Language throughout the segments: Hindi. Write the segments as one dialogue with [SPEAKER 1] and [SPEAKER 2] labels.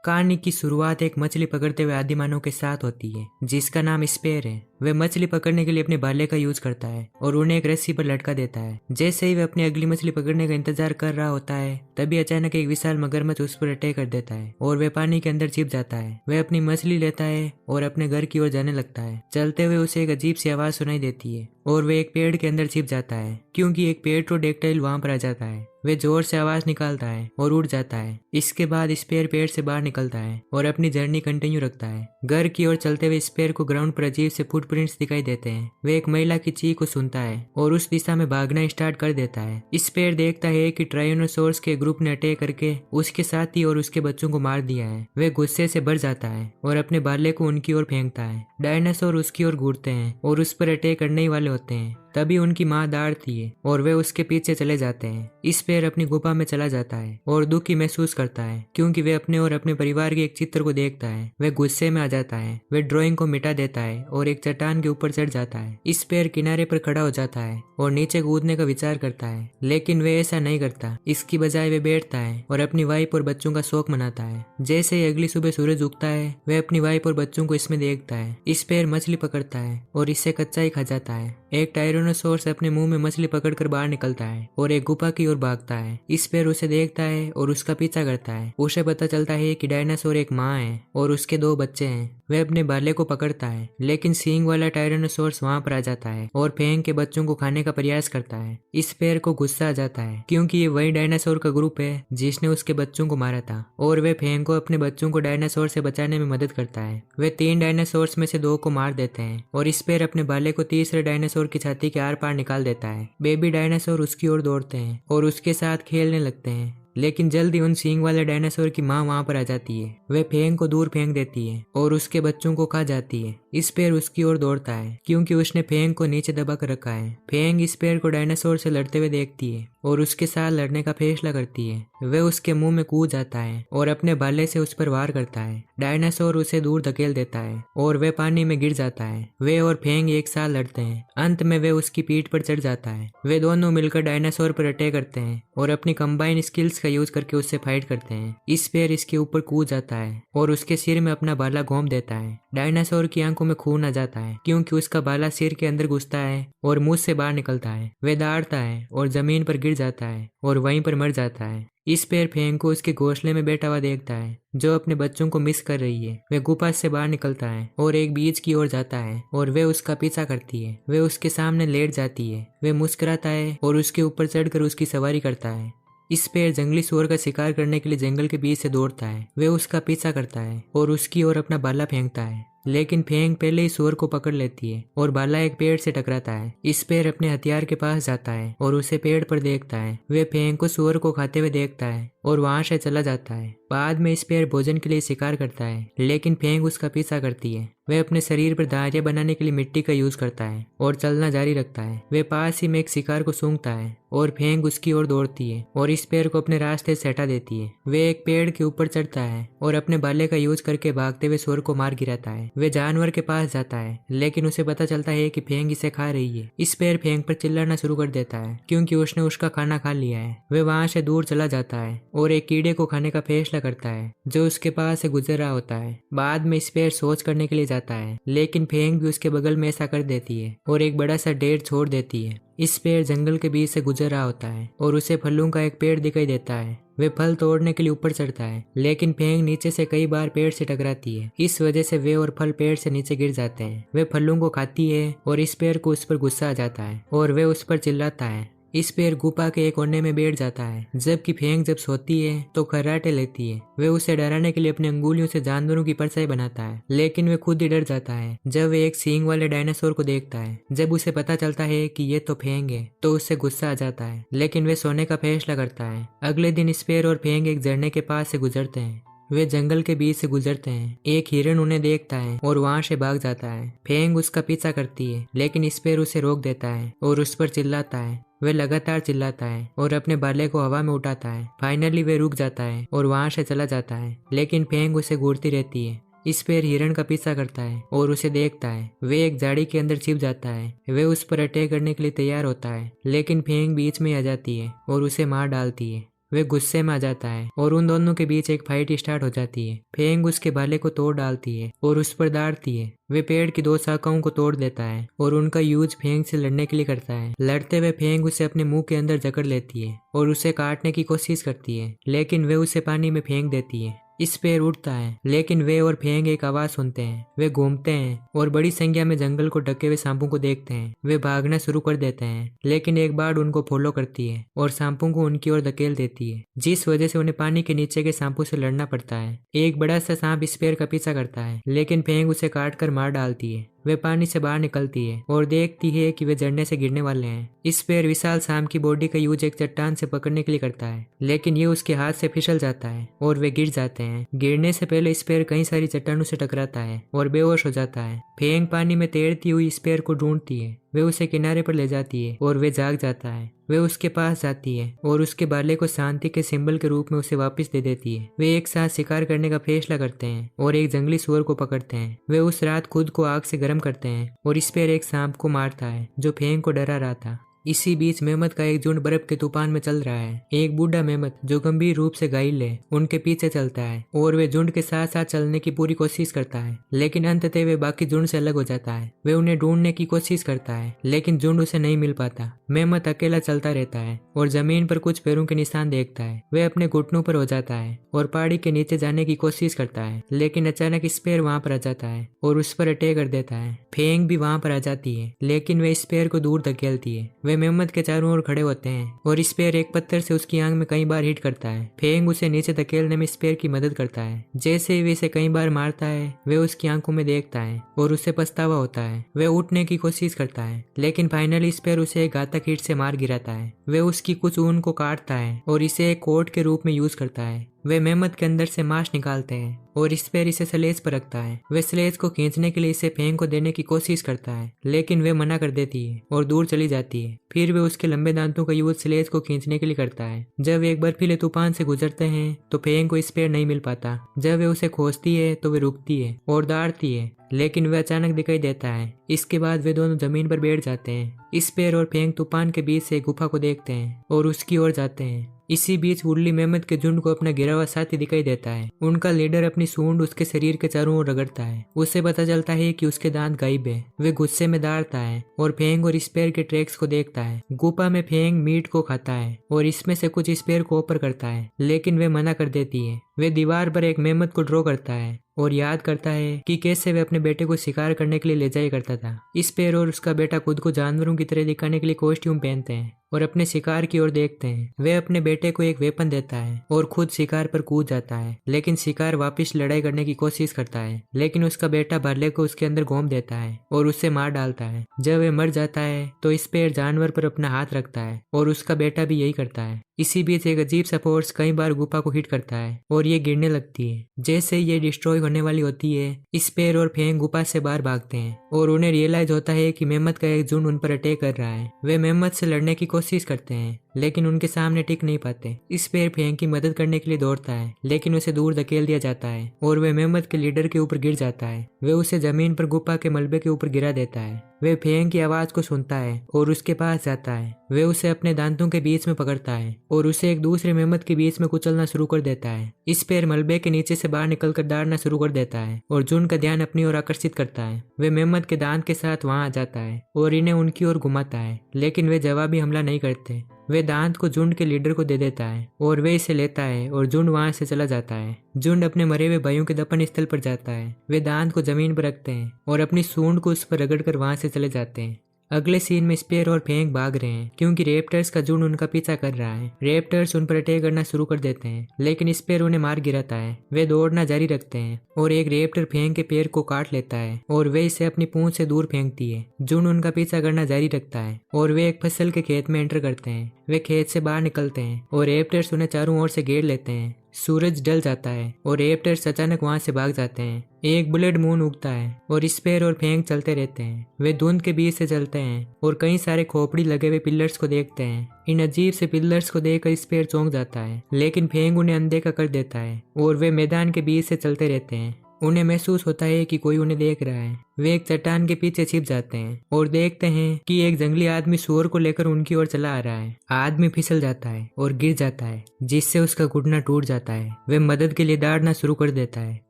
[SPEAKER 1] कहानी की शुरुआत एक मछली पकड़ते हुए आदिमानव के साथ होती है जिसका नाम स्पेर है। वह मछली पकड़ने के लिए अपने भाले का यूज करता है और उन्हें एक रस्सी पर लटका देता है। जैसे ही वह अपनी अगली मछली पकड़ने का इंतजार कर रहा होता है तभी अचानक एक विशाल मगरमच्छ उस पर अटैक कर देता है और वह पानी के अंदर छिप जाता है। वह अपनी मछली लेता है और अपने घर की ओर जाने लगता है। चलते हुए उसे एक अजीब सी आवाज सुनाई देती है और वह एक पेड़ के अंदर छिप जाता है क्योंकि एक पेट्रोडेक्टाइल वहां पर आ जाता है। वह जोर से आवाज निकालता है और उड़ जाता है। इसके बाद स्पेर पेड़ से बाहर निकलता है और अपनी जर्नी कंटिन्यू रखता है। घर की ओर चलते हुए स्पेर को ग्राउंड पर अजीब से फुटप्रिंट्स दिखाई देते हैं। वह एक महिला की चीख को सुनता है और उस दिशा में भागना स्टार्ट कर देता है। स्पेर देखता है कि ट्राइनोसोर्स के ग्रुप ने अटैक करके उसके साथी और उसके बच्चों को मार दिया है। वह गुस्से से भर जाता है और अपने भाले को उनकी ओर फेंकता है। डायनासोर उसकी ओर घूरते हैं और उस पर अटैक करने ही वाले होते हैं। तभी उनकी माँ दौड़ती है और वे उसके पीछे चले जाते हैं। स्पेर अपनी गुफा में चला जाता है और दुखी महसूस करता है क्योंकि वे अपने और अपने परिवार के एक चित्र को देखता है। वह गुस्से में आ जाता है। वह ड्राइंग को मिटा देता है और एक चट्टान के ऊपर चढ़ जाता है। स्पेर किनारे पर खड़ा हो जाता है और नीचे कूदने का विचार करता है, लेकिन वे ऐसा नहीं करता। इसकी बजाय वे बैठता है और अपनी वाइफ और बच्चों का शौक मनाता है। जैसे ही अगली सुबह सूरज उगता है वह अपनी वाइफ और बच्चों को इसमें देखता है। स्पेर मछली पकड़ता है और इससे कच्चा ही खा जाता है। एक टायरोनोसोर्स अपने मुंह में मछली पकड़कर बाहर निकलता है और एक गुफा की ओर भागता है। स्पेर उसे देखता है और उसका पीछा करता है। उसे पता चलता है कि डायनासोर एक माँ है और उसके 2 बच्चे हैं। वह अपने भाले को पकड़ता है, लेकिन सींग वाला टायरोनोसोर्स वहां पर आ जाता है और फेंग के बच्चों को खाने का प्रयास करता है। स्पेर को गुस्सा आ जाता है क्योंकि ये वही डायनासोर का ग्रुप है जिसने उसके बच्चों को मारा था और वह फेंग को अपने बच्चों को डायनासोर से बचाने में मदद करता है। वे 3 डायनासोर्स में से 2 को मार देते हैं और स्पेर अपने भाले को तीसरे डायनासोर की छाती के आर पार निकाल देता है। बेबी डायनासोर उसकी ओर दौड़ते हैं और उसके साथ खेलने लगते हैं, लेकिन जल्दी उन सींग वाले डायनासोर की माँ वहां पर आ जाती है। वह फेंग को दूर फेंक देती है और उसके बच्चों को खा जाती है। स्पेर उसकी ओर दौड़ता है क्योंकि उसने फेंग को नीचे दबा कर रखा है। फेंग स्पेर को डायनासोर से लड़ते हुए देखती है और उसके साथ लड़ने का फैसला करती है। वह उसके मुंह में कूद जाता है और अपने भाले से उस पर वार करता है। डायनासोर उसे दूर धकेल देता है और वह पानी में गिर जाता है। वे और फेंग एक साथ लड़ते हैं। अंत में वे उसकी पीठ पर चढ़ जाता है। वे दोनों मिलकर डायनासोर पर अटैक करते हैं और अपनी कंबाइन स्किल्स का यूज करके उससे फाइट करते हैं। स्पेर इसके ऊपर कूद जाता है और उसके सिर में अपना भाला घोंप देता है। डायनासोर की आंखों में खून आ जाता है क्योंकि उसका भाला सिर के अंदर घुसता है और मुंह से बाहर निकलता है। वह दौड़ता है और जमीन पर गिर जाता है और वहीं पर मर जाता है। स्पेर फेंग को उसके घोंसले में बैठा हुआ देखता है जो अपने बच्चों को मिस कर रही है। वह गुफा से बाहर निकलता है और एक बीच की ओर जाता है और वह उसका पीछा करती है। वह उसके सामने लेट जाती है। वह मुस्कुराता है और उसके ऊपर चढ़कर उसकी सवारी करता है। स्पेर जंगली सुअर का शिकार करने के लिए जंगल के बीच से दौड़ता है। वह उसका पीछा करता है और उसकी ओर अपना भाला फेंकता है, लेकिन फेंग पहले ही सुअर को पकड़ लेती है और भाला एक पेड़ से टकराता है। स्पेर अपने हथियार के पास जाता है और उसे पेड़ पर देखता है। वह फेंग को सुअर को खाते हुए देखता है और वहां से चला जाता है। बाद में स्पेर भोजन के लिए शिकार करता है, लेकिन फेंग उसका पीछा करती है। वह अपने शरीर पर धारियां बनाने के लिए मिट्टी का यूज करता है और चलना जारी रखता है। वह पास ही में एक शिकार को सूंघता है और फेंग उसकी ओर दौड़ती है और स्पेर को अपने रास्ते से हटा देती है। वह एक पेड़ के ऊपर चढ़ता है और अपने भाले का यूज करके भागते हुए सुअर को मार गिराता है। वह जानवर के पास जाता है, लेकिन उसे पता चलता है कि फेंग इसे खा रही है। स्पेर फेंग पर चिल्लाना शुरू कर देता है क्योंकि उसने उसका खाना खा लिया है। वह वहां से दूर चला जाता है और एक कीड़े को खाने का फैसला करता है जो उसके पास से गुजर रहा होता है। बाद में स्पेर सोच करने के लिए जाता है, लेकिन फेंग भी उसके बगल में ऐसा कर देती है और एक बड़ा सा ढेर छोड़ देती है। स्पेर जंगल के बीच से गुजर रहा होता है और उसे फलों का एक पेड़ दिखाई देता है। वे फल तोड़ने के लिए ऊपर चढ़ता है, लेकिन फेंग नीचे से कई बार पेड़ से टकराती है। इस वजह से वे और फल पेड़ से नीचे गिर जाते हैं। वे फलों को खाती है और स्पेर को उस पर गुस्सा आ जाता है और वे उस पर चिल्लाता है। स्पेर गुफा के एक कोने में बैठ जाता है, जबकि फेंग जब सोती है तो खर्राटे लेती है। वे उसे डराने के लिए अपनी अंगुलियों से जानवरों की परछाई बनाता है, लेकिन वे खुद ही डर जाता है जब वे एक सींग वाले डायनासोर को देखता है। जब उसे पता चलता है कि ये तो फेंग है तो उससे गुस्सा आ जाता है, लेकिन वे सोने का फैसला करता है। अगले दिन स्पेर और फेंग एक झरने के पास से गुजरते हैं। वे जंगल के बीच से गुजरते हैं। एक हिरन उन्हें देखता है और वहां से भाग जाता है। फेंग उसका पीछा करती है, लेकिन स्पेर उसे रोक देता है और उस पर चिल्लाता है। वह लगातार चिल्लाता है और अपने भाले को हवा में उठाता है। फाइनली वे रुक जाता है और वहां से चला जाता है, लेकिन फेंग उसे घूरती रहती है। स्पेर हिरन का पीछा करता है और उसे देखता है। वे एक झाड़ी के अंदर छिप जाता है। वे उस पर अटैक करने के लिए तैयार होता है, लेकिन फेंग बीच में आ जाती है और उसे मार डालती है। वे गुस्से में आ जाता है और उन दोनों के बीच एक फाइट स्टार्ट हो जाती है। फेंग उसके भाले को तोड़ डालती है और उस पर दाड़ती है। वे पेड़ की 2 शाखाओं को तोड़ देता है और उनका यूज फेंग से लड़ने के लिए करता है। लड़ते हुए फेंग उसे अपने मुंह के अंदर जकड़ लेती है और उसे काटने की कोशिश करती है, लेकिन वे उसे पानी में फेंक देती है। स्पेर उठता है, लेकिन वे और फेंग एक आवाज सुनते हैं। वे घूमते हैं और बड़ी संख्या में जंगल को ढके हुए सांपों को देखते हैं। वे भागना शुरू कर देते हैं, लेकिन एक बार उनको फॉलो करती है और सांपों को उनकी ओर धकेल देती है, जिस वजह से उन्हें पानी के नीचे के सांपों से लड़ना पड़ता है। एक बड़ा सा सांप स्पेर का पीछा करता है, लेकिन फेंग उसे काट कर मार डालती है। वे पानी से बाहर निकलती है और देखती है कि वे झरने से गिरने वाले हैं। स्पेर विशाल सांप की बॉडी का यूज एक चट्टान से पकड़ने के लिए करता है, लेकिन ये उसके हाथ से फिसल जाता है और वे गिर जाते हैं। गिरने से पहले स्पेर कई सारी चट्टानों से टकराता है और बेहोश हो जाता है। फेंग पानी में तैरती हुई स्पेर को ढूंढती है। वे उसे किनारे पर ले जाती है और वे जाग जाता है। वे उसके पास जाती है और उसके भाले को शांति के सिंबल के रूप में उसे वापस दे देती है। वे एक साथ शिकार करने का फैसला करते हैं और एक जंगली सुअर को पकड़ते हैं। वे उस रात खुद को आग से गर्म करते हैं और स्पेर एक सांप को मारता है जो फेंग को डरा रहा था। इसी बीच मेहमत का एक झुंड बर्फ के तूफान में चल रहा है। एक बूढ़ा मेहमत जो गंभीर रूप से घायल है उनके पीछे चलता है और वे झुंड के साथ साथ चलने की पूरी कोशिश करता है, लेकिन अंततः वे बाकी झुंड से अलग हो जाता है। वे उन्हें ढूंढने की कोशिश करता है, लेकिन झुंड उसे नहीं मिल पाता। मेहमत अकेला चलता रहता है और जमीन पर कुछ पैरों के निशान देखता है। वे अपने घुटनों पर हो जाता है और पहाड़ी के नीचे जाने की कोशिश करता है, लेकिन अचानक स्पेर वहां पर आ जाता है और उस पर अटैक कर देता है। फेंग भी वहां पर आ जाती है, लेकिन वे स्पेर को दूर धकेलती है। वे मेहमत के चारों ओर खड़े होते हैं और स्पेर एक पत्थर से उसकी आंख में कई बार हिट करता है। फेंग उसे नीचे धकेलने में स्पेर की मदद करता है। जैसे ही वे इसे कई बार मारता है, वे उसकी आंखों में देखता है और उसे पछतावा होता है। वे उठने की कोशिश करता है, लेकिन फाइनली स्पेर उसे एक घातक हिट से मार गिराता है। वे उसकी कुछ ऊन को काटता है और इसे एक कोट के रूप में यूज करता है। वे मेहमत के अंदर से मांस निकालते हैं और स्पेर इसे स्लेज पर रखता है। वे स्लेज को खींचने के लिए इसे फेंग को देने की कोशिश करता है, लेकिन वे मना कर देती है और दूर चली जाती है। फिर वे उसके लंबे दांतों का यूज स्लेज को खींचने के लिए करता है। जब वे एक बर्फीले तूफान से गुजरते हैं तो फेंग को स्पेर नहीं मिल पाता। जब वे उसे खोजती है तो वे रुकती है और दौड़ती है, लेकिन वे अचानक दिखाई देता है। इसके बाद वे दोनों जमीन पर बैठ जाते हैं। स्पेर और फेंग तूफान के बीच से एक गुफा को देखते हैं और उसकी ओर जाते हैं। इसी बीच वुडली मेहमत के झुंड को अपना गिरा हुआ साथी दिखाई देता है। उनका लीडर अपनी सूंड उसके शरीर के चारों ओर रगड़ता है। उसे पता चलता है कि उसके दांत गायब है। वे गुस्से में दौड़ता है और फेंग और स्पेर के ट्रैक्स को देखता है। गुफा में फेंग मीट को खाता है और इसमें से कुछ स्पेर को ऑफर करता है, लेकिन वे मना कर देती है। वे दीवार पर एक मेहमत को ड्रॉ करता है और याद करता है कि कैसे वे अपने बेटे को शिकार करने के लिए ले जाया करता था। स्पेर और उसका बेटा खुद को जानवरों की तरह दिखाने के लिए कॉस्ट्यूम पहनते हैं और अपने शिकार की ओर देखते हैं। वे अपने बेटे को एक वेपन देता है और खुद शिकार पर कूद जाता है, लेकिन शिकार वापस लड़ाई करने की कोशिश करता है, लेकिन उसका बेटा भाले को उसके अंदर घोंप देता है और उसे मार डालता है। जब वे मर जाता है तो स्पेर जानवर पर अपना हाथ रखता है और उसका बेटा भी यही करता है। इसी बीच एक अजीब सा फोर्स कई बार गुफा को हिट करता है और ये गिरने लगती है। जैसे ये डिस्ट्रॉय होने वाली होती है, स्पेर और फेंग गुफा से बाहर भागते हैं और उन्हें रियलाइज होता है कि मेहमत का एक झुंड उन पर अटैक कर रहा है। वे मेहमत से लड़ने की कोशिश करते हैं, लेकिन उनके सामने टिक नहीं पाते। स्पेर फेंग की मदद करने के लिए दौड़ता है, लेकिन उसे दूर धकेल दिया जाता है और वे मेहमत के लीडर के ऊपर गिर जाता है। वे उसे जमीन पर गुफा के मलबे के ऊपर गिरा देता है। वे फेंग की आवाज को सुनता है और उसके पास जाता है। वे उसे अपने दांतों के बीच में पकड़ता है और उसे एक दूसरे मेहमत के बीच में कुचलना शुरू कर देता है। स्पेर मलबे के नीचे से बाहर निकलकर दौड़ना शुरू कर देता है और झुंड का ध्यान अपनी ओर आकर्षित करता है। वे मेहमत के दांत के साथ वहां आ जाता है और इन्हें उनकी ओर घुमाता है, लेकिन वे जवाबी हमला नहीं करते। वे दांत को झुंड के लीडर को दे देता है और वे इसे लेता है और झुंड वहां से चला जाता है। झुंड अपने मरे हुए भाइयों के दफन स्थल पर जाता है। वे दांत को जमीन पर रखते हैं और अपनी सूंड को उस पर रगड़कर वहां से चले जाते हैं। अगले सीन में स्पेर और फेंग भाग रहे हैं क्योंकि रेप्टर्स का झुंड उनका पीछा कर रहा है। रेप्टर्स उन पर अटैक करना शुरू कर देते हैं, लेकिन स्पेर उन्हें मार गिराता है। वे दौड़ना जारी रखते हैं और एक रेप्टर फेंग के पैर को काट लेता है और वे इसे अपनी पूंछ से दूर फेंकती है। झुंड उनका पीछा करना जारी रखता है और वे एक फसल के खेत में एंटर करते हैं। वे खेत से बाहर निकलते हैं और रेप्टर्स उन्हें चारों ओर से घेर लेते हैं। सूरज ढल जाता है और रेप्टर्स अचानक वहां से भाग जाते हैं। एक ब्लड मून उगता है और स्पेर और फेंग चलते रहते हैं। वे धुंध के बीच से चलते हैं और कई सारे खोपड़ी लगे हुए पिलर्स को देखते हैं। इन अजीब से पिलर्स को देखकर स्पेर चौंक जाता है, लेकिन फेंग उन्हें अनदेखा कर देता है और वे मैदान के बीच से चलते रहते हैं। उन्हें महसूस होता है कि कोई उन्हें देख रहा है। वे एक चट्टान के पीछे छिप जाते हैं और देखते हैं कि एक जंगली आदमी सूअर को लेकर उनकी ओर चला आ रहा है। आदमी फिसल जाता है और गिर जाता है, जिससे उसका घुटना टूट जाता है। वे मदद के लिए दौड़ना शुरू कर देता है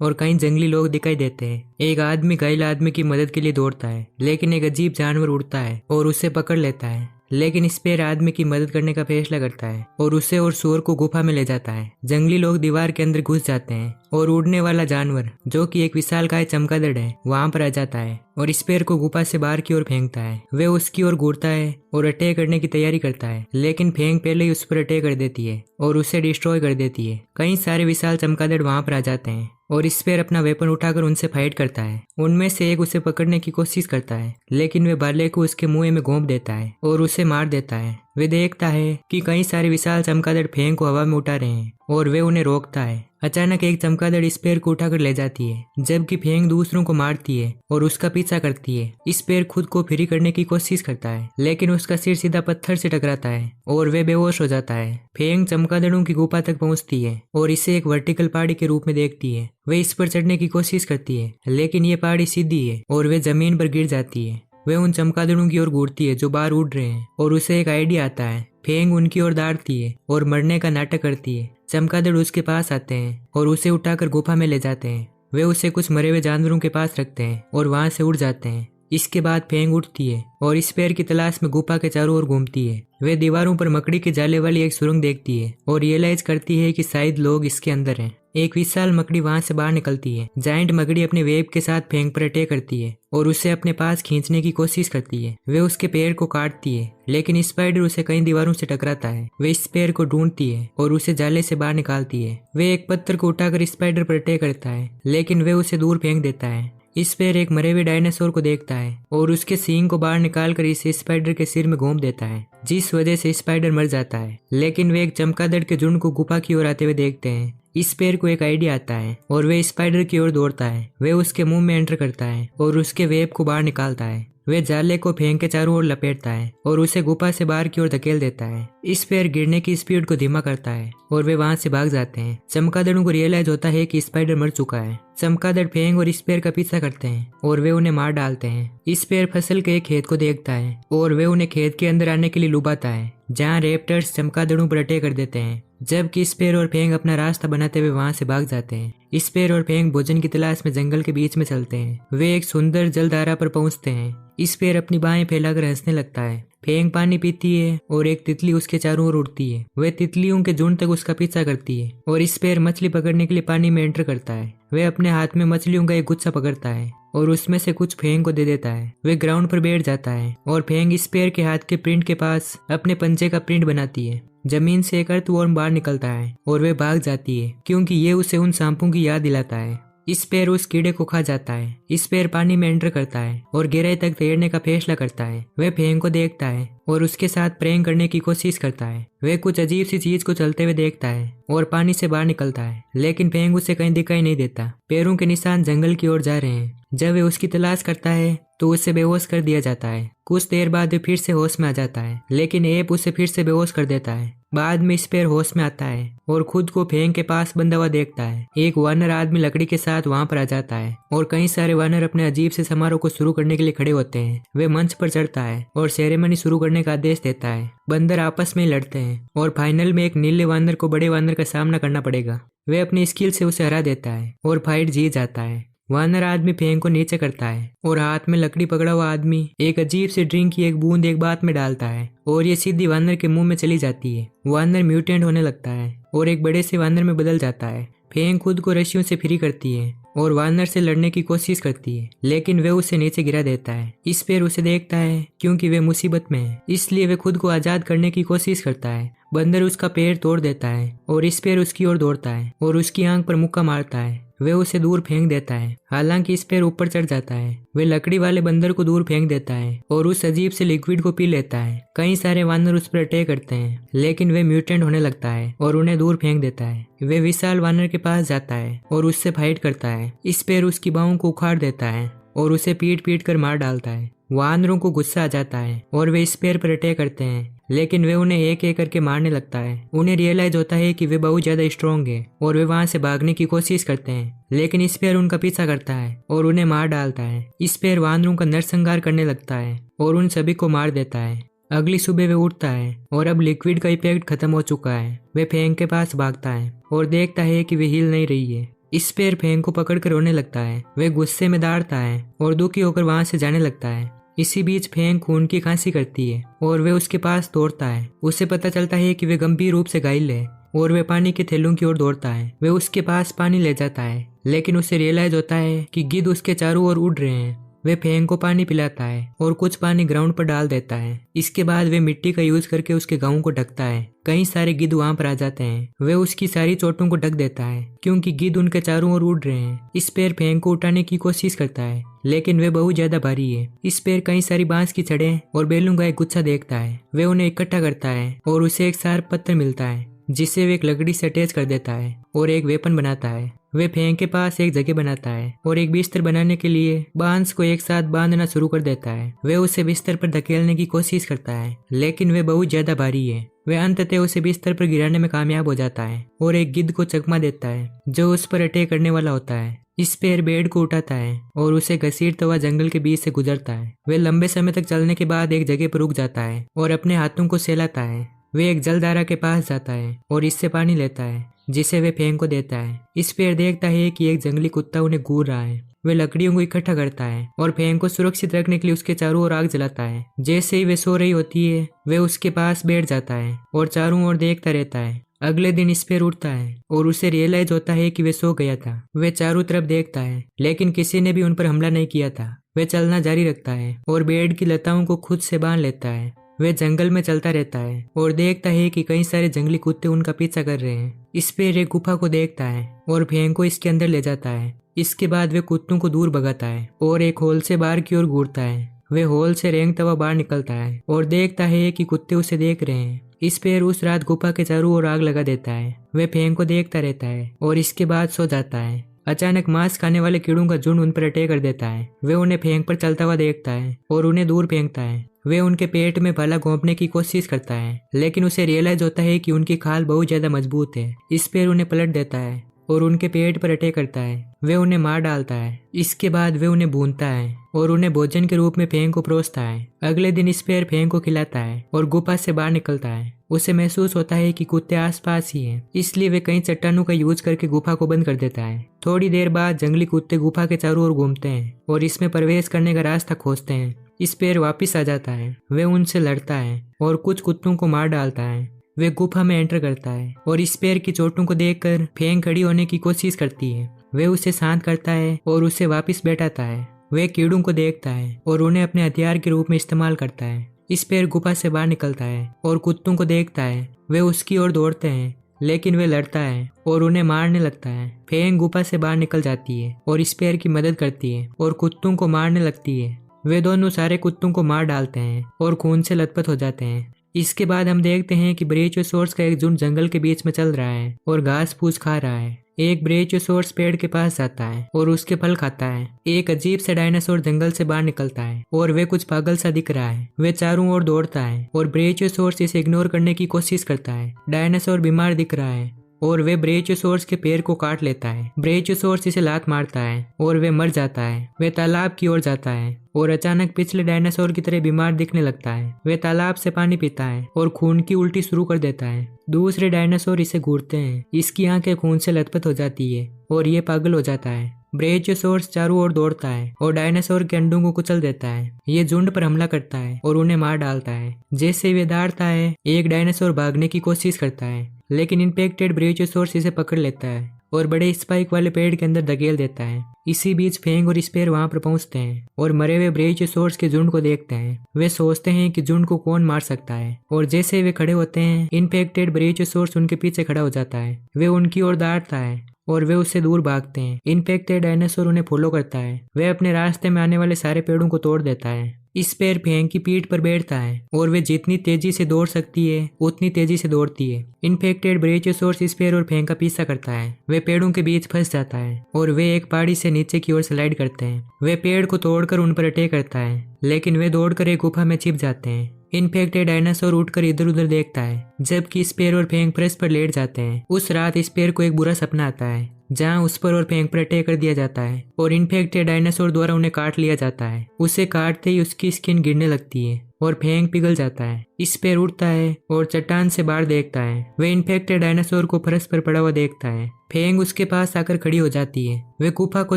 [SPEAKER 1] और कई जंगली लोग दिखाई देते हैं। एक आदमी घायल आदमी की मदद के लिए दौड़ता है, लेकिन एक अजीब जानवर उड़ता है और उसे पकड़ लेता है। लेकिन स्पेयर आदमी की मदद करने का फैसला करता है और उसे और सूअर को गुफा में ले जाता है। जंगली लोग दीवार के अंदर घुस जाते हैं और उड़ने वाला जानवर, जो कि एक विशालकाय चमगादड़ है, वहां पर आ जाता है और स्पेयर को गुफा से बाहर की ओर फेंकता है। वे उसकी ओर घूरता है और अटैक करने की तैयारी करता है, लेकिन फेंक पहले ही उस पर अटैक कर देती है और उसे डिस्ट्रॉय कर देती है। कई सारे विशाल चमगादड़ वहां पर आ जाते हैं और स्पेयर अपना वेपन उठाकर उनसे फाइट करता है। उनमें से एक उसे पकड़ने की कोशिश करता है, लेकिन वे भाले को उसके मुंह में घोंप देता है और उसे मार देता है। वे देखता है कि कई सारे विशाल चमगादड़ फेंक को हवा में उठा रहे हैं और वे उन्हें रोकता है। अचानक एक चमगादड़ स्पेयर को उठाकर ले जाती है, जबकि फेंक दूसरों को मारती है और उसका पीछा करती है। स्पेयर खुद को फ्री करने की कोशिश करता है, लेकिन उसका सिर सीधा पत्थर से टकराता है और वे बेहोश हो जाता है। फेंक चमगादड़ों की गुफा तक पहुंचती है और इसे एक वर्टिकल पहाड़ी के रूप में देखती है। वे इस पर चढ़ने की कोशिश करती है, लेकिन ये पहाड़ी सीधी है और वे जमीन पर गिर जाती है। वे उन चमगादड़ों की ओर घूरती है जो बाहर उड़ रहे हैं और उसे एक आइडिया आता है। फेंग उनकी ओर दौड़ती है और मरने का नाटक करती है। चमगादड़ उसके पास आते हैं और उसे उठाकर गुफा में ले जाते हैं। वे उसे कुछ मरे हुए जानवरों के पास रखते हैं और वहां से उड़ जाते हैं। इसके बाद फेंग उठती है और स्पेयर की तलाश में गुफा के चारों ओर घूमती है। वे दीवारों पर मकड़ी के जाले वाली एक सुरंग देखती है और रियलाइज करती है कि शायद लोग इसके अंदर हैं। एक विशाल मकड़ी वहां से बाहर निकलती है। जायंट मकड़ी अपने वेब के साथ फेंग पर अटैक करती है और उसे अपने पास खींचने की कोशिश करती है। वे उसके पैर को काटती है, लेकिन स्पाइडर उसे कई दीवारों से टकराता है। वे इस पैर को ढूंढती है और उसे जाले से बाहर निकालती है। वे एक पत्थर को उठाकर स्पाइडर पर अटैक करता है, लेकिन वे उसे दूर फेंक देता है। स्पेयर एक मरे हुए डायनासोर को देखता है और उसके सींग को बाहर निकालकर इसे स्पाइडर के सिर में घोंप देता है, जिस वजह से स्पाइडर मर जाता है। लेकिन वे एक चमगादड़ के झुंड को गुफा की ओर आते हुए देखते हैं। स्पेयर को एक आइडिया आता है और वे स्पाइडर की ओर दौड़ता है। वे उसके मुंह में एंटर करता है और उसके वेब को बाहर निकालता है। वे जाले को फेंक के चारों ओर लपेटता है और उसे गुफा से बाहर की ओर धकेल देता है। स्पेयर गिरने की स्पीड को धीमा करता है और वे वहां से भाग जाते हैं। चमगादड़ों को रियलाइज होता है कि स्पाइडर मर चुका है। चमगादड़ फेंग और स्पेयर का पीछा करते हैं और वे उन्हें मार डालते हैं। स्पेयर फसल के एक खेत को देखता है और वे उन्हें खेत के अंदर आने के लिए लुभाता है, जहाँ रेप्टर्स चमगादड़ों पर अटैक कर देते हैं, जबकि स्पेयर और फेंग अपना रास्ता बनाते हुए वहां से भाग जाते हैं। स्पेयर और फेंग भोजन की तलाश में जंगल के बीच में चलते हैं। वे एक सुंदर जलधारा पर पहुंचते हैं। स्पेयर अपनी बाहें फैलाकर हंसने लगता है। फेंग पानी पीती है और एक तितली उसके चारों ओर उड़ती है। वे तितलियों के झुंड तक उसका पीछा करती है और स्पेयर मछली पकड़ने के लिए पानी में एंटर करता है। वे अपने हाथ में मछलियों का एक गुच्छा पकड़ता है और उसमें से कुछ फेंग को दे देता है। वे ग्राउंड पर बैठ जाता है और फेंग स्पेयर के हाथ के प्रिंट के पास अपने पंजे का प्रिंट बनाती है। जमीन से एक अर्थवर्म बाहर निकलता है और वे भाग जाती है, क्योंकि ये उसे उन सांपों की याद दिलाता है। स्पेयर उस कीड़े को खा जाता है। स्पेयर पानी में एंटर करता है और गहराई तक तैरने का फैसला करता है। वह फेंग को देखता है और उसके साथ प्रैंक करने की कोशिश करता है। वह कुछ अजीब सी चीज को चलते हुए देखता है और पानी से बाहर निकलता है, लेकिन फेंग उसे कहीं दिखाई नहीं देता। पैरों के निशान जंगल की ओर जा रहे हैं। जब वे उसकी तलाश करता है तो उसे बेहोश कर दिया जाता है। कुछ देर बाद वे फिर से होश में आ जाता है, लेकिन एप उसे फिर से बेहोश कर देता है। बाद में स्पेयर होश में आता है और खुद को फेंग के पास बंधा हुआ देखता है। एक वानर आदमी लकड़ी के साथ वहां पर आ जाता है और कई सारे वानर अपने अजीब से समारोह को शुरू करने के लिए खड़े होते हैं। वे मंच पर चढ़ता है और सेरेमनी शुरू करने का आदेश देता है। बंदर आपस में लड़ते हैं और फाइनल में एक नीले वानर को बड़े वानर का सामना करना पड़ेगा। वे अपनी स्किल से उसे हरा देता है और फाइट जीत जाता है। वानर आदमी फेंग को नीचे करता है और हाथ में लकड़ी पकड़ा हुआ आदमी एक अजीब सी ड्रिंक की एक बूंद एक बात में डालता है और ये सीधी वानर के मुंह में चली जाती है। वानर म्यूटेंट होने लगता है और एक बड़े से वानर में बदल जाता है। फेंग खुद को रस्सियों से फ्री करती है और वानर से लड़ने की कोशिश करती है, लेकिन वे उसे नीचे गिरा देता है। स्पेयर उसे देखता है क्योंकि वे मुसीबत में है, इसलिए वे खुद को आजाद करने की कोशिश करता है। बंदर उसका पैर तोड़ देता है और स्पेयर उसकी ओर दौड़ता है और उसकी आंख पर मुक्का मारता है। वे उसे दूर फेंक देता है, हालांकि स्पेयर ऊपर चढ़ जाता है। वे लकड़ी वाले बंदर को दूर फेंक देता है और उस अजीब से लिक्विड को पी लेता है। कई सारे वानर उस पर अटैक करते हैं, लेकिन वे म्यूटेंट होने लगता है और उन्हें दूर फेंक देता है। वे विशाल वानर के पास जाता है और उससे फाइट करता है। स्पेयर उसकी बाहों को उखाड़ देता है और उसे पीट पीट कर मार डालता है। वानरों को गुस्सा आ जाता है और वे स्पेयर पर अटैक करते हैं, लेकिन वे उन्हें एक एक करके मारने लगता है। उन्हें रियलाइज होता है कि वे बहुत ज्यादा स्ट्रॉन्ग है और वे वहां से भागने की कोशिश करते हैं, लेकिन स्पेयर उनका पीछा करता है और उन्हें मार डालता है। स्पेयर वानरों का नरसंहार करने लगता है और उन सभी को मार देता है। अगली सुबह वे उठता है और अब लिक्विड का इफेक्ट खत्म हो चुका है। वे फेंग के पास भागता है और देखता है कि वे हिल नहीं रही है। स्पेयर फेंग को पकड़कर रोने लगता है। वे गुस्से में दौड़ता है और दुखी होकर वहां से जाने लगता है। इसी बीच फेंग खून की खांसी करती है और वे उसके पास दौड़ता है। उसे पता चलता है कि वे गंभीर रूप से घायल है और वे पानी के थैलों की ओर दौड़ता है। वे उसके पास पानी ले जाता है, लेकिन उसे रियलाइज होता है कि गिद्ध उसके चारों ओर उड़ रहे हैं। वे फेंग को पानी पिलाता है और कुछ पानी ग्राउंड पर डाल देता है। इसके बाद वे मिट्टी का यूज करके उसके गांव को ढकता है। कई सारे गिद्ध वहां पर आ जाते हैं। वे उसकी सारी चोटों को ढक देता है क्योंकि गिद्ध उनके चारों ओर उड़ रहे हैं। स्पेयर फेंग को उठाने की कोशिश करता है, लेकिन वे बहुत ज्यादा भारी है। स्पेयर कई सारी बांस की छड़ें और बेलों का एक गुच्छा देखता है। वे उन्हें इकट्ठा करता है और उसे एक शार्प पत्थर मिलता है, जिसे वे एक लकड़ी से अटैच कर देता है और एक वेपन बनाता है। वे फेंग के पास एक जगह बनाता है और एक बिस्तर बनाने के लिए बांस को एक साथ बांधना शुरू कर देता है। वे उसे बिस्तर पर धकेलने की कोशिश करता है, लेकिन वे बहुत ज्यादा भारी है। वे अंततः उसे बिस्तर पर गिराने में कामयाब हो जाता है और एक गिद्ध को चकमा देता है जो उस पर अटैक करने वाला होता है। स्पेयर बेड को उठाता है और उसे घसीटता हुआ जंगल के बीच से गुजरता है। वे लंबे समय तक चलने के बाद एक जगह पर रुक जाता है और अपने हाथों को सहलाता है। वे एक जलधारा के पास जाता है और इससे पानी लेता है, जिसे वे फेंग को देता है। स्पेयर देखता है कि एक जंगली कुत्ता उन्हें घूर रहा है। वे लकड़ियों को इकट्ठा करता है और फेंग को सुरक्षित रखने के लिए उसके चारों ओर आग जलाता है। जैसे ही वे सो रही होती है, वे उसके पास बैठ जाता है और चारों ओर देखता रहता है। अगले दिन स्पेयर उठता है और उसे रियलाइज होता है कि वे सो गया था। वे चारों तरफ देखता है, लेकिन किसी ने भी उन पर हमला नहीं किया था। वे चलना जारी रखता है और बेड की लताओं को खुद से बांध लेता है। वे जंगल में चलता रहता है और देखता है कि कई सारे जंगली कुत्ते उनका पीछा कर रहे हैं। स्पेयर एक गुफा को देखता है और फेंग को इसके अंदर ले जाता है। इसके बाद वे कुत्तों को दूर भगाता है और एक होल से बाहर की ओर घूरता है। वे होल से रेंगता हुआ बाहर निकलता है और देखता है कि कुत्ते उसे देख रहे हैं। स्पेयर उस रात गुफा के चारों ओर आग लगा देता है। वे फेंग को देखता रहता है और इसके बाद सो जाता है। अचानक मांस खाने वाले कीड़ों का झुंड उन पर अटैक कर देता है। वे उन्हें फेंग पर चलता हुआ देखता है और उन्हें दूर फेंकता है। वे उनके पेट में भाला घोंपने की कोशिश करता है, लेकिन उसे रियलाइज होता है कि उनकी खाल बहुत ज्यादा मजबूत है। स्पेयर उन्हें पलट देता है और उनके पेट पर अटैक करता है। वे उन्हें मार डालता है। इसके बाद वे उन्हें भूनता है और उन्हें भोजन के रूप में फेंग को परोसता है। अगले दिन स्पेयर फेंग को खिलाता है और गुफा से बाहर निकलता है। उसे महसूस होता है कि कुत्ते आसपास ही हैं, इसलिए वे कई चट्टानों का यूज करके गुफा को बंद कर देता है। थोड़ी देर बाद जंगली कुत्ते गुफा के चारों ओर घूमते हैं और इसमें प्रवेश करने का रास्ता खोजते हैं। स्पेयर वापिस आ जाता है। वे उनसे लड़ता है और कुछ कुत्तों को मार डालता है। वे गुफा में एंटर करता है और स्पेयर की चोटों को देखकर फेंग खड़ी होने की कोशिश करती है। वे उसे शांत करता है और उसे वापस बैठाता है। वे कीड़ों को देखता है और उन्हें अपने हथियार के रूप में इस्तेमाल करता है। स्पेयर गुफा से बाहर निकलता है और कुत्तों को देखता है। वे उसकी ओर दौड़ते हैं, लेकिन वे लड़ता है और उन्हें मारने लगता है। फेंग गुफा से बाहर निकल जाती है और स्पेयर की मदद करती है और कुत्तों को मारने लगती है। वे दोनों सारे कुत्तों को मार डालते हैं और खून से लथपथ हो जाते हैं। इसके बाद हम देखते हैं कि ब्रेचियोसोर्स का एक झुंड जंगल के बीच में चल रहा है और घास फूस खा रहा है। एक ब्रेचियोसोर्स पेड़ के पास जाता है और उसके फल खाता है। एक अजीब सा डायनासोर जंगल से बाहर निकलता है और वे कुछ पागल सा दिख रहा है। वे चारों ओर दौड़ता है और ब्रेचियोसोर्स इसे इग्नोर करने की कोशिश करता है। डायनासोर बीमार दिख रहा है और वे ब्रेचियोसोर्स के पैर को काट लेता है। ब्रेचियोसोर्स इसे लात मारता है और वे मर जाता है। वे तालाब की ओर जाता है और अचानक पिछले डायनासोर की तरह बीमार दिखने लगता है। वे तालाब से पानी पीता है और खून की उल्टी शुरू कर देता है। दूसरे डायनासोर इसे घूरते हैं। इसकी आंखें खून से लथपथ हो जाती है और ये पागल हो जाता है। ब्रेचियोसोर्स चारों ओर दौड़ता है और डायनासोर के अंडों को कुचल देता है। ये झुंड पर हमला करता है और उन्हें मार डालता है। जैसे वे दौड़ता है, एक डायनासोर भागने की कोशिश करता है, लेकिन इन्फेक्टेड ब्रेचियोसोर्स इसे पकड़ लेता है और बड़े स्पाइक वाले पेड़ के अंदर धकेल देता है। इसी बीच फेंग और स्पेयर वहां पर पहुंचते हैं और मरे हुए ब्रेचियोसोर्स के झुंड को देखते हैं। वे सोचते हैं कि झुंड को कौन मार सकता है और जैसे वे खड़े होते हैं, इन्फेक्टेड ब्रेचियोसोर्स उनके पीछे खड़ा हो जाता है। वे उनकी ओर दौड़ता है और वे उससे दूर भागते हैं। इन्फेक्टेड डायनासोर उन्हें फॉलो करता है। वे अपने रास्ते में आने वाले सारे पेड़ों को तोड़ देता है। स्पेयर फेंग की पीठ पर बैठता है और वे जितनी तेजी से दौड़ सकती है उतनी तेजी से दौड़ती है। इन्फेक्टेड ब्रेचियोसोर्स स्पेयर और फेंग का पीछा करता है। वे पेड़ों के बीच फंस जाता है और वे एक पहाड़ी से नीचे की ओर स्लाइड करते हैं। वे पेड़ को तोड़कर उन पर अटैक करता है, लेकिन वे दौड़कर एक गुफा में छिप जाते हैं। इन्फेक्टेड डायनासोर उठकर इधर उधर देखता है, जबकि स्पेयर और फेंग फर्श पर लेट जाते हैं। उस रात स्पेयर को एक बुरा सपना आता है जहां उस पर और फेंग पर अटैक कर दिया जाता है और इन्फेक्टेड डायनासोर द्वारा उन्हें काट लिया जाता है। उसे काटते ही उसकी स्किन गिरने लगती है और फेंग पिघल जाता है। स्पेयर उठता है और चट्टान से बाहर देखता है। वे इन्फेक्टेड डायनासोर को फर्श पर पड़ा हुआ देखता है। फेंग उसके पास आकर खड़ी हो जाती है। वे गुफा को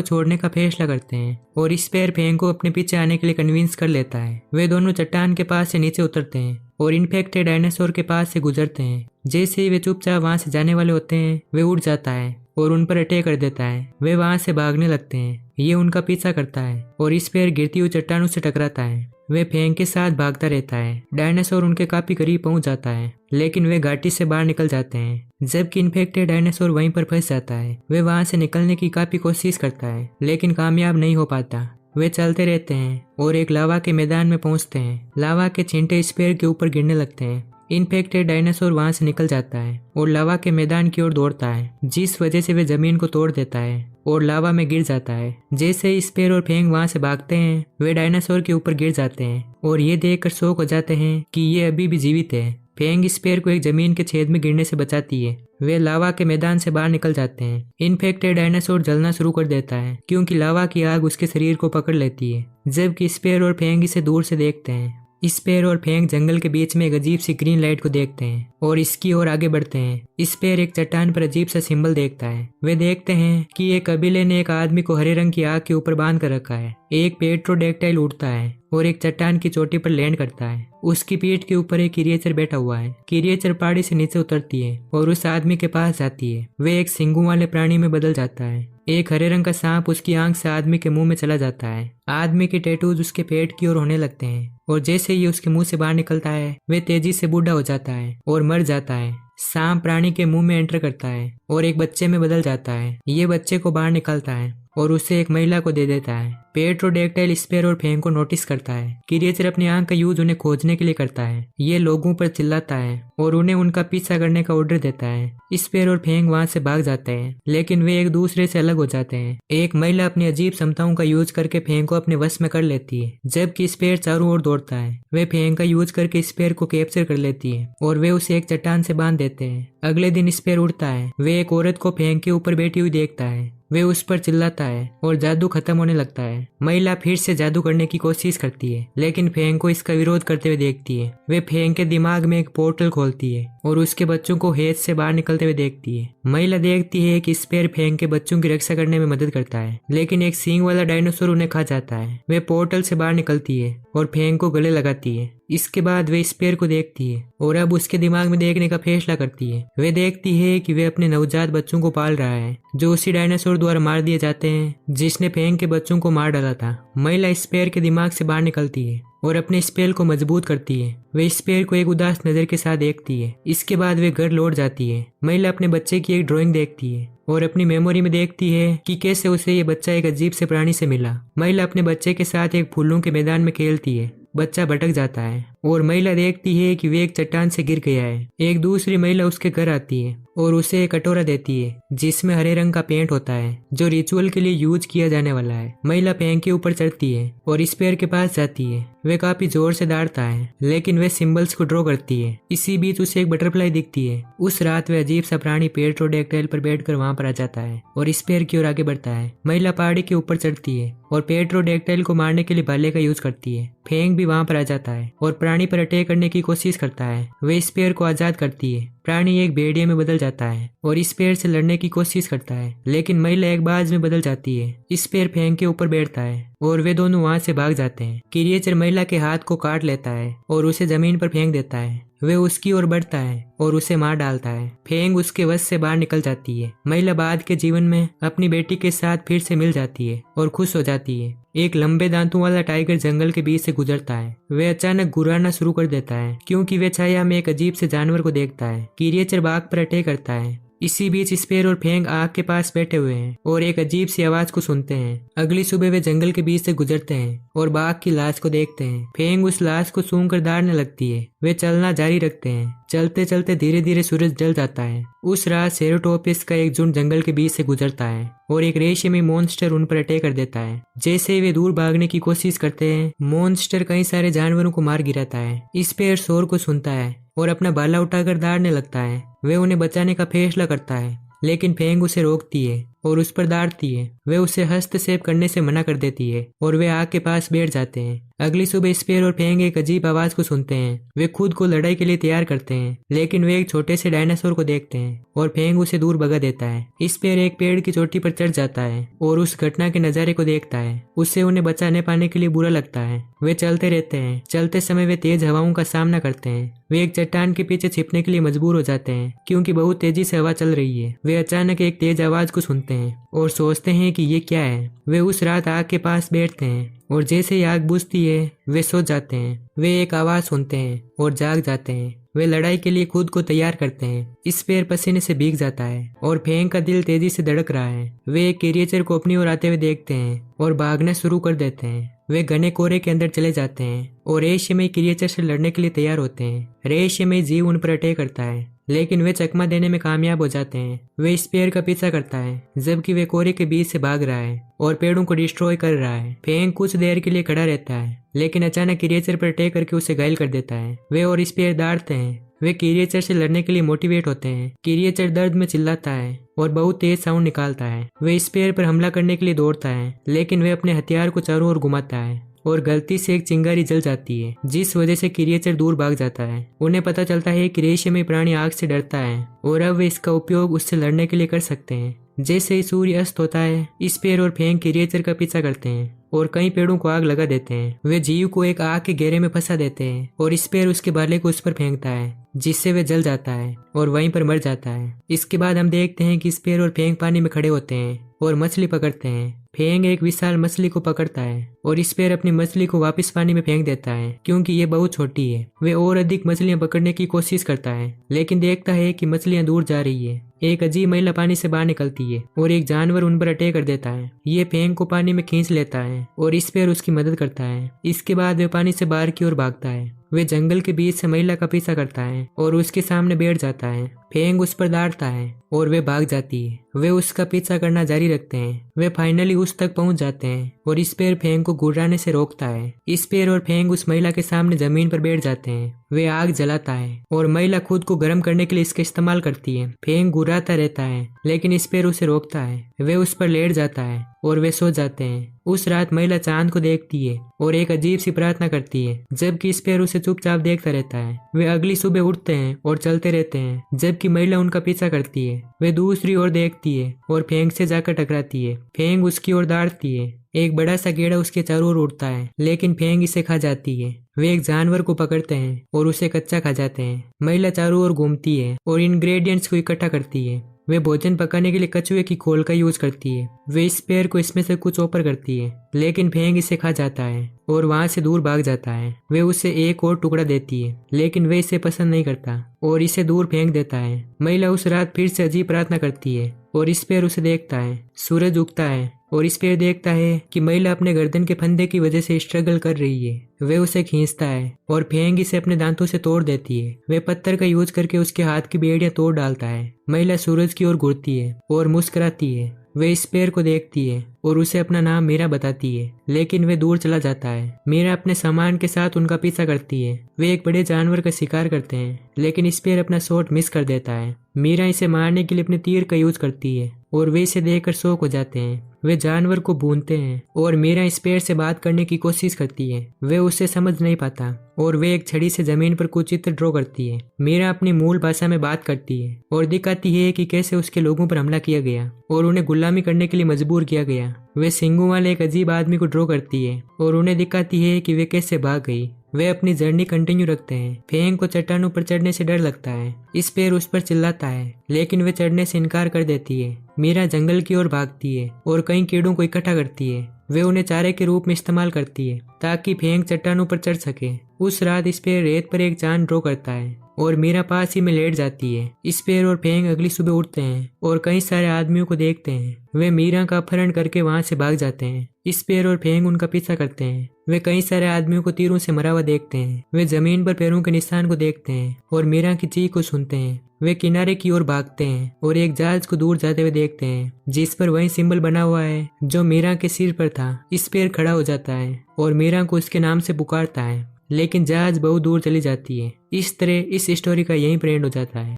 [SPEAKER 1] छोड़ने का फैसला करते हैं और स्पेयर फेंग को अपने पीछे आने के लिए कन्विंस कर लेता है। वे दोनों चट्टान के पास से नीचे उतरते हैं और इन्फेक्टेड डायनासोर के पास से गुजरते हैं। जैसे ही वे चुपचाप वहां से जाने वाले होते हैं, वे उड़ जाता है और उन पर अटैक कर देता है। वे वहां से भागने लगते हैं। ये उनका पीछा करता है और स्पेयर गिरती हुई चट्टानों से टकराता है। वे फेंग के साथ भागता रहता है। डायनासोर उनके काफी करीब पहुंच जाता है, लेकिन वे घाटी से बाहर निकल जाते हैं, जबकि इन्फेक्टेड डायनासोर वहीं पर फंस जाता है। वे वहां से निकलने की काफी कोशिश करता है, लेकिन कामयाब नहीं हो पाता। वे चलते रहते हैं और एक लावा के मैदान में पहुंचते हैं। लावा के छींटे स्पेयर के ऊपर गिरने लगते हैं। इन्फेक्टेड डायनासोर वहां से निकल जाता है और लावा के मैदान की ओर दौड़ता है, जिस वजह से वे जमीन को तोड़ देता है और लावा में गिर जाता है। जैसे ही स्पेयर और फेंग वहां से भागते हैं, वे डायनासोर के ऊपर गिर जाते हैं और ये देखकर शॉक हो जाते हैं कि ये अभी भी जीवित है। फेंग स्पेयर को एक जमीन के छेद में गिरने से बचाती है। वे लावा के मैदान से बाहर निकल जाते हैं। इन्फेक्टेड डायनासोर जलना शुरू कर देता है क्योंकि लावा की आग उसके शरीर को पकड़ लेती है, जबकि स्पेयर और फेंग इसे दूर से देखते हैं। स्पेयर और फेंग जंगल के बीच में एक अजीब सी ग्रीन लाइट को देखते हैं और इसकी ओर आगे बढ़ते हैं। स्पेयर एक चट्टान पर अजीब सा सिंबल देखता है। वे देखते हैं कि एक कबीले ने एक आदमी को हरे रंग की आग के ऊपर बांध कर रखा है। एक पेट्रोडेक्टाइल उड़ता है और एक चट्टान की चोटी पर लैंड करता है। उसकी पीठ के ऊपर एक क्रिएचर बैठा हुआ है। क्रिएचर पहाड़ी से नीचे उतरती है और उस आदमी के पास जाती है। वे एक सींगों वाले प्राणी में बदल जाता है। एक हरे रंग का सांप उसकी आंख से आदमी के मुंह में चला जाता है। आदमी के टैटूज उसके पेट की ओर होने लगते हैं और जैसे ही उसके मुंह से बाहर निकलता है, वे तेजी से बूढ़ा हो जाता है और मर जाता है। सांप प्राणी के मुंह में एंटर करता है और एक बच्चे में बदल जाता है। ये बच्चे को बाहर निकालता है और उसे एक महिला को दे देता है। पेट्रोडेक्टाइल स्पेयर और फेंग को नोटिस करता है। क्रिएचर अपनी आंख का यूज उन्हें खोजने के लिए करता है। ये लोगों पर चिल्लाता है और उन्हें उनका पीछा करने का ऑर्डर देता है। स्पेयर और फेंग वहां से भाग जाते हैं, लेकिन वे एक दूसरे से अलग हो जाते हैं। एक महिला अपनी अजीब क्षमताओं का यूज करके फेंग को अपने वश में कर लेती है, जबकि स्पेयर चारों ओर दौड़ता है। वे फेंग का यूज करके स्पेयर को कैप्चर कर लेती है और वे उसे एक चट्टान से बांध देते हैं। अगले दिन स्पेयर उड़ता है। वे एक औरत को फेंग के ऊपर बैठी हुई देखता है। वे उस पर चिल्लाता है और जादू खत्म होने लगता है। महिला फिर से जादू करने की कोशिश करती है, लेकिन फेंग को इसका विरोध करते हुए देखती है। वे फेंग के दिमाग में एक पोर्टल खोलती है और उसके बच्चों को हेज से बाहर निकलते हुए देखती है। महिला देखती है कि स्पेयर फेंग के बच्चों की रक्षा करने में मदद करता है, लेकिन एक सींग वाला डायनासोर उन्हें खा जाता है। वे पोर्टल से बाहर निकलती है और फेंग को गले लगाती है। इसके बाद वे स्पेयर को देखती है और अब उसके दिमाग में देखने का फैसला करती है। वे देखती है कि वे अपने नवजात बच्चों को पाल रहा है, जो उसी डायनासोर द्वारा मार दिए जाते हैं जिसने फेंग के बच्चों को मार डाला था। महिला स्पेयर के दिमाग से बाहर निकलती है और अपने स्पेल को मजबूत करती है। वे स्पेयर को एक उदास नजर के साथ देखती है। इसके बाद वे घर लौट जाती है। महिला अपने बच्चे की एक ड्राइंग देखती है और अपनी मेमोरी में देखती है कि कैसे उसे ये बच्चा एक अजीब से प्राणी से मिला। महिला अपने बच्चे के साथ एक फूलों के मैदान में खेलती है। बच्चा भटक जाता है और महिला देखती है कि वे एक चट्टान से गिर गया है। एक दूसरी महिला उसके घर आती है और उसे एक कटोरा देती है जिसमें हरे रंग का पेंट होता है, जो रिचुअल के लिए यूज किया जाने वाला है। महिला पेंट के ऊपर चढ़ती है और स्पेयर के पास जाती है। वे काफी जोर से दौड़ता है, लेकिन वे सिंबल्स को ड्रॉ करती है। इसी बीच उसे एक बटरफ्लाई दिखती है। उस रात वे अजीब सा प्राणी पेट्रोडेक्टाइल पर बैठकर वहां पर आ जाता है और स्पेयर की ओर आगे बढ़ता है। महिला पहाड़ी के ऊपर चढ़ती है और पेट्रोडेक्टाइल को मारने के लिए भाले का यूज करती है। फेंग भी वहां पर आ जाता है और प्राणी पर अटैक करने की कोशिश करता है। वे स्पेयर को आजाद करती है। प्राणी एक भेड़िए में बदल जाता है और स्पेयर से लड़ने की कोशिश करता है, लेकिन महिला एक बाज में बदल जाती है। स्पेयर फेंग के ऊपर बैठता है और वे दोनों वहां से भाग जाते हैं। क्रिएचर महिला के हाथ को काट लेता है और उसे जमीन पर फेंक देता है। वे उसकी ओर बढ़ता है और उसे मार डालता है। फेंग उसके वश से बाहर निकल जाती है। महिला बाद के जीवन में अपनी बेटी के साथ फिर से मिल जाती है और खुश हो जाती है। एक लंबे दांतों वाला टाइगर जंगल के बीच से गुजरता है। वे अचानक गुर्राना शुरू कर देता है क्योंकि वे छाया में एक अजीब से जानवर को देखता है। क्रिएचर बाघ पर अटैक करता है इसी बीच स्पेर और फेंग आग के पास बैठे हुए हैं और एक अजीब सी आवाज को सुनते हैं। अगली सुबह वे जंगल के बीच से गुजरते हैं और बाघ की लाश को देखते हैं। फेंग उस लाश को सूंघकर दौड़ने लगती है। वे चलना जारी रखते हैं। चलते चलते धीरे धीरे सूरज ढल जाता है। उस रात सेरोटोपिस का एक झुंड जंगल के बीच से गुजरता है और एक रेशमी मॉन्स्टर उन पर अटैक कर देता है। जैसे ही वे दूर भागने की कोशिश करते हैं, मॉन्स्टर कई सारे जानवरों को मार गिराता है। स्पेर शोर को सुनता है और अपना भाला उठाकर दौड़ने लगता है। वे उन्हें बचाने का फैसला करता है, लेकिन फेंग उसे रोकती है और उस पर दौड़ती है। वे उसे हस्तक्षेप करने से मना कर देती है और वे आग के पास बैठ जाते हैं। अगली सुबह स्पेर और फेंग एक अजीब आवाज को सुनते हैं। वे खुद को लड़ाई के लिए तैयार करते हैं, लेकिन वे एक छोटे से डायनासोर को देखते हैं और फेंग उसे दूर भगा देता है। स्पेर एक पेड़ की चोटी पर चढ़ जाता है और उस घटना के नजारे को देखता है। उससे उन्हें बचाने पाने के लिए बुरा लगता है। वे चलते रहते हैं। चलते समय वे तेज हवाओं का सामना करते हैं। वे एक चट्टान के पीछे छिपने के लिए मजबूर हो जाते हैं क्योंकि बहुत तेजी से हवा चल रही है। वे अचानक एक तेज आवाज को सुनते हैं और सोचते हैं कि ये क्या है। वे उस रात आग के पास बैठते हैं और जैसे ही आग बुझती है वे सो जाते हैं। वे एक आवाज सुनते हैं और जाग जाते हैं। वे लड़ाई के लिए खुद को तैयार करते हैं। स्पेर पसीने से भीग जाता है और फेंग का दिल तेजी से धड़क रहा है। वे एक क्रिएचर को अपनी ओर आते हुए देखते हैं और भागना शुरू कर देते हैं। वे घने कोहरे के अंदर चले जाते हैं और रहस्यमय क्रिएचर से लड़ने के लिए तैयार होते हैं। रहस्यमय जीव उन पर अटैक करता है, लेकिन वे चकमा देने में कामयाब हो जाते हैं। वे स्पेर का पीछा करता है जबकि वे कोहरे के बीच से भाग रहा है और पेड़ों को डिस्ट्रॉय कर रहा है। फेंग कुछ देर के लिए खड़ा रहता है, लेकिन अचानक क्रिएचर पर अटैक करके उसे घायल कर देता है। वे और स्पेर दौड़ते हैं। वे क्रिएचर से लड़ने के लिए मोटिवेट होते हैं। क्रिएचर दर्द में चिल्लाता है और बहुत तेज साउंड निकालता है। वे स्पेर पर हमला करने के लिए दौड़ता है, लेकिन वे अपने हथियार को चारों ओर घुमाता है और गलती से एक चिंगारी जल जाती है, जिस वजह से क्रिएचर दूर भाग जाता है। उन्हें पता चलता है कि रहस्यमय प्राणी आग से डरता है और अब वे इसका उपयोग उससे लड़ने के लिए कर सकते हैं। जैसे ही सूर्य अस्त होता है, स्पेर और फेंग क्रिएचर का पीछा करते हैं और कई पेड़ों को आग लगा देते हैं। वे जीव को एक आग के घेरे में फंसा देते हैं और स्पेर उसके भाले को उस पर फेंकता है, जिससे वे जल जाता है और वहीं पर मर जाता है। इसके बाद हम देखते हैं कि स्पेर और फेंग पानी में खड़े होते हैं और मछली पकड़ते हैं। फेंग एक विशाल मछली को पकड़ता है और स्पेर अपनी मछली को वापस पानी में फेंक देता है क्योंकि ये बहुत छोटी है। वे और अधिक मछलियां पकड़ने की कोशिश करता है, लेकिन देखता है कि मछलियां दूर जा रही है। एक अजीब महिला पानी से बाहर निकलती है और एक जानवर उन पर अटैक कर देता है। ये फेंग को पानी में खींच लेता है और स्पेर उसकी मदद करता है। इसके बाद वे पानी से बाहर की ओर भागता है। वे जंगल के बीच से महिला का पीछा करता है और उसके सामने बैठ जाता है। फेंग उस पर दौड़ता है और वे भाग जाती है। वे उसका पीछा करना जारी रखते हैं। वे फाइनली उस तक पहुंच जाते हैं और स्पेर फेंग को गुर्राने से रोकता है। स्पेर और फेंग उस महिला के सामने जमीन पर बैठ जाते हैं। वे आग जलाता है और महिला खुद को गर्म करने के लिए इसका इस्तेमाल करती है। फेंग गुर्राता रहता है, लेकिन स्पेर उसे रोकता है। वे उस पर लेट जाता है और वे सो जाते हैं। उस रात महिला चांद को देखती है और एक अजीब सी प्रार्थना करती है, जबकि स्पेर उसे चुपचाप देखता रहता है। वे अगली सुबह उठते हैं और चलते रहते हैं, जबकि महिला उनका पीछा करती है। वे दूसरी ओर देखती है और फेंग से जाकर टकराती है। फेंग उसकी ओर दौड़ती है। एक बड़ा सा कीड़ा उसके चारों ओर उड़ता है, लेकिन फेंग इसे खा जाती है। वे एक जानवर को पकड़ते हैं और उसे कच्चा खा जाते हैं। महिला चारों ओर घूमती है और इंग्रेडिएंट्स को इकट्ठा करती है। वे भोजन पकाने के लिए कछुए की खोल का यूज करती है। वे स्पेर को इसमें से कुछ ऑफर करती है, लेकिन फेंग इसे खा जाता है और वहां से दूर भाग जाता है। वे उसे एक और टुकड़ा देती है, लेकिन वे इसे पसंद नहीं करता और इसे दूर फेंक देता है। महिला उस रात फिर से अजीब प्रार्थना करती है और स्पेर उसे देखता है। सूरज उगता है और स्पेर देखता है कि महिला अपने गर्दन के फंदे की वजह से स्ट्रगल कर रही है। वे उसे खींचता है और फेंग इसे अपने दांतों से तोड़ देती है। वे पत्थर का यूज करके उसके हाथ की बेड़ियां तोड़ डालता है। महिला सूरज की ओर घूरती है और मुस्कुराती है। वे स्पेर को देखती है और उसे अपना नाम मीरा बताती है, लेकिन वे दूर चला जाता है। मीरा अपने सामान के साथ उनका पीछा करती है। वे एक बड़े जानवर का शिकार करते हैं, लेकिन स्पेर अपना शॉट मिस कर देता है। मीरा इसे मारने के लिए अपने तीर का यूज करती है और वे इसे देखकर शॉक हो जाते हैं। वे जानवर को भूनते हैं और मीरा स्पेर से बात करने की कोशिश करती है। वे उसे समझ नहीं पाता और वे एक छड़ी से जमीन पर कुछ चित्र ड्रॉ करती है। मीरा अपनी मूल भाषा में बात करती है और दिखाती है कि कैसे उसके लोगों पर हमला किया गया और उन्हें गुलामी करने के लिए मजबूर किया गया। वे सींगों वाले एक अजीब आदमी को ड्रॉ करती है और उन्हें दिखाती है कि वे कैसे भाग गई। वे अपनी जर्नी कंटिन्यू रखते हैं। फेंग को चट्टानों पर चढ़ने से डर लगता है। स्पेर उस पर चिल्लाता है, लेकिन वे चढ़ने से इनकार कर देती है। मीरा जंगल की ओर भागती है और कई कीड़ों को इकट्ठा करती है। वे उन्हें चारे के रूप में इस्तेमाल करती है ताकि फेंग चट्टानों पर चढ़ सके। उस रात स्पेर रेत पर एक चांद ड्रॉ करता है और मीरा पास ही में लेट जाती है। स्पेयर और फेंग अगली सुबह उठते हैं और कई सारे आदमियों को देखते हैं। वे मीरा का अपहरण करके वहां से भाग जाते हैं। स्पेयर और फेंग उनका पीछा करते हैं। वे कई सारे आदमियों को तीरों से मरा हुआ देखते हैं। वे जमीन पर पैरों के निशान को देखते हैं और मीरा की चीख को सुनते हैं। वे किनारे की ओर भागते हैं और एक जहाज को दूर जाते हुए देखते हैं जिस पर वही सिंबल बना हुआ है जो मीरा के सिर पर था। स्पेयर खड़ा हो जाता है और मीरा को उसके नाम से पुकारता है, लेकिन जहाज बहुत दूर चली जाती है। इस तरह इस स्टोरी का यही एंड हो जाता है।